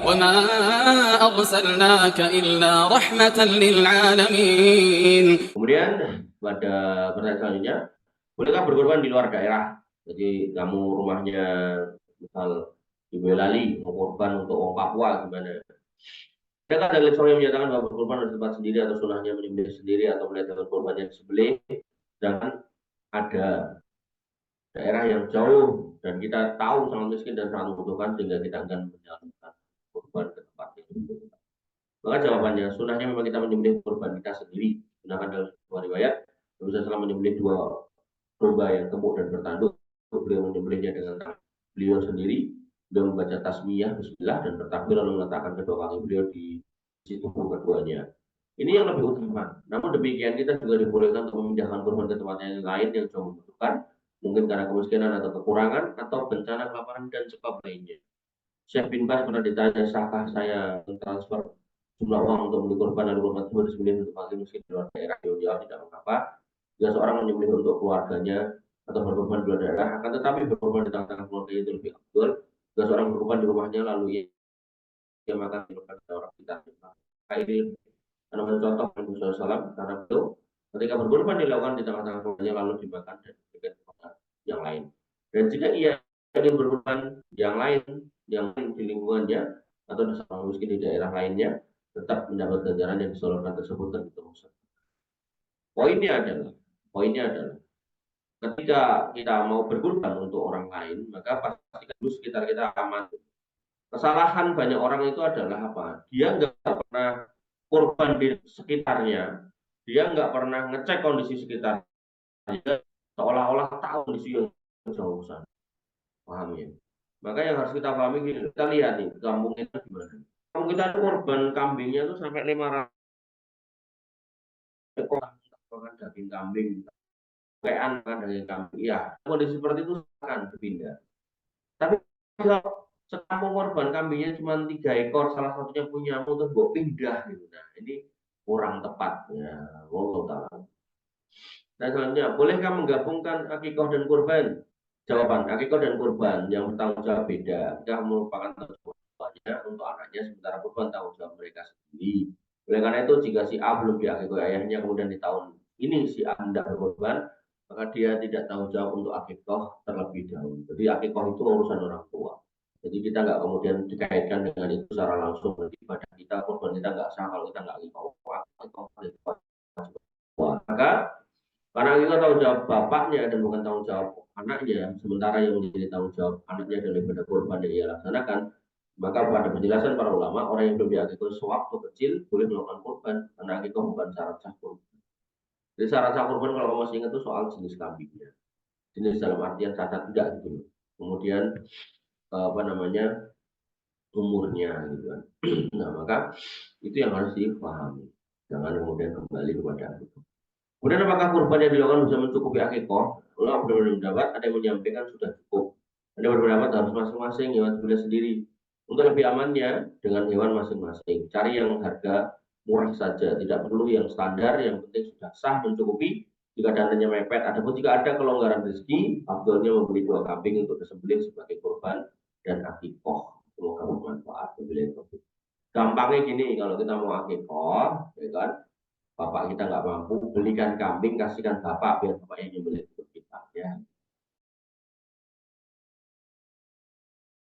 وما أرسلناك إلا رحمة للعالمين. Kemudian pada pertanyaan selanjutnya, bolehkah berkorban di luar daerah? Jadi kamu rumahnya misal di Boyolali mau korban untuk orang Papua gimana? Adakah dalil yang menyatakan bahwa berkorban di tempat sendiri atau sunahnya menyembelih sendiri atau melihat hewan korban yang disembelih? Sedangkan ada daerah yang jauh dan kita tahu sangat miskin dan sangat membutuhkan sehingga kita akan menyalurkan korban ke tempat itu. Maka jawabannya, sunahnya memang kita menyembelih korban kita sendiri. Gunakan dalam sebuah riwayat, Nabi SAW menyembelih 2 domba yang gemuk dan bertanduk. Beliau menyembelihnya dengan tangan beliau sendiri. Beliau membaca tasmiyah, bismillah, dan bertakbir lalu meletakkan kedua kaki beliau di situ keduanya. Ini yang lebih utama. Namun demikian kita juga dibolehkan untuk memindahkan korban ke tempat yang lain yang jauh membutuhkan, mungkin karena kemiskinan atau kekurangan atau bencana kelaparan dan sebab lainnya. Syekh bin Baz pernah ditanya, sahkah saya transfer jumlah uang untuk membeli korban dan korban tersebut disembelih untuk fakir miskin di luar daerah? Beliau tidak mengapa jika seorang menyembelih untuk keluarganya atau berkorban di luar daerah, akan tetapi berkorban di tengah-tengah keluarga itu lebih afdal. Jika seorang berkorban di rumahnya lalu ia makan di rumah orang kita. Ini karena mencontoh Nabi SAW karena itu ketika berkorban dilakukan di tengah-tengah keluarganya lalu dimakan dan diberikan kepada yang lain. Dan jika ia ingin berkorban yang lain di lingkungannya atau di seorang miskin di daerah lainnya, tetap mendapat ganjaran yang disalurkan tersebut dan diteruskan. Poinnya adalah ketika kita mau berkorban untuk orang lain, maka pastikan dulu sekitar kita aman. Kesalahan banyak orang itu adalah apa? Dia nggak pernah korban di sekitarnya, dia nggak pernah ngecek kondisi sekitarnya, seolah-olah tahu kondisi yang jauh sana. Paham ya? Maka yang harus kita pahami, kita lihat nih, kampung kita gimana. Kampung kita korban kambingnya tuh sampai 500 ekor, makan daging kambing, kayak makan daging kambing. Ya, kondisi seperti itu akan berpindah. Tapi kalau sekampung korban kambingnya cuma 3 ekor, salah satunya punya terus gue pindah gitu. Nah, ini kurang tepat ya. Wallahu taala. Nah, selanjutnya, bolehkah menggabungkan akikoh dan kurban? Jawaban, akikoh dan kurban yang bertanggung jawab beda. Kita merupakan tanggung jawabnya untuk anaknya, sementara kurban tanggung jawab mereka sendiri. Oleh karena itu, jika si A belum diakikoh ayahnya, kemudian di tahun ini si A hendak berkorban, maka dia tidak tanggung jawab untuk akikoh terlebih dahulu. Jadi akikoh itu urusan orang tua. Jadi kita nggak kemudian dikaitkan dengan itu secara langsung. Jadi pada kita, korban kita nggak sah kalau kita nggak akikoh. Maka karena kita tanggung jawab bapaknya dan bukan tanggung jawab anaknya, sementara yang menjadi tanggung jawab anaknya daripada korban yang ia laksanakan, maka pada penjelasan para ulama, orang yang belum diakikah sewaktu kecil boleh melakukan korban, karena akikah bukan syarat sah korban. Jadi syarat sah korban kalau kamu masih ingat itu soal jenis kambingnya, jenis dalam artian cacat tidak gitu. Kemudian apa namanya umurnya gitu kan. Nah maka itu yang harus dipahami, jangan kemudian kembali kepada itu. Kemudian apakah kurban yang dilakukan bisa mencukupi akikoh? Kalau benar-benar mendapat, ada yang menyampaikan sudah cukup. Ada yang berpendapat harus masing-masing hewan sembelih sendiri. Untuk lebih amannya dengan hewan masing-masing. Cari yang harga murah saja, tidak perlu yang standar, yang penting sudah sah mencukupi. Jika dananya mepet, adapun jika ada kelonggaran rezeki, afdolnya membeli 2 kambing untuk disembelih sebagai kurban dan akikoh. Semoga bermanfaat. Gampangnya gini, kalau kita mau akikoh, ya kan, bapak kita nggak mampu, belikan kambing, kasihkan bapak biar bapak yang nyembelih untuk kita ya.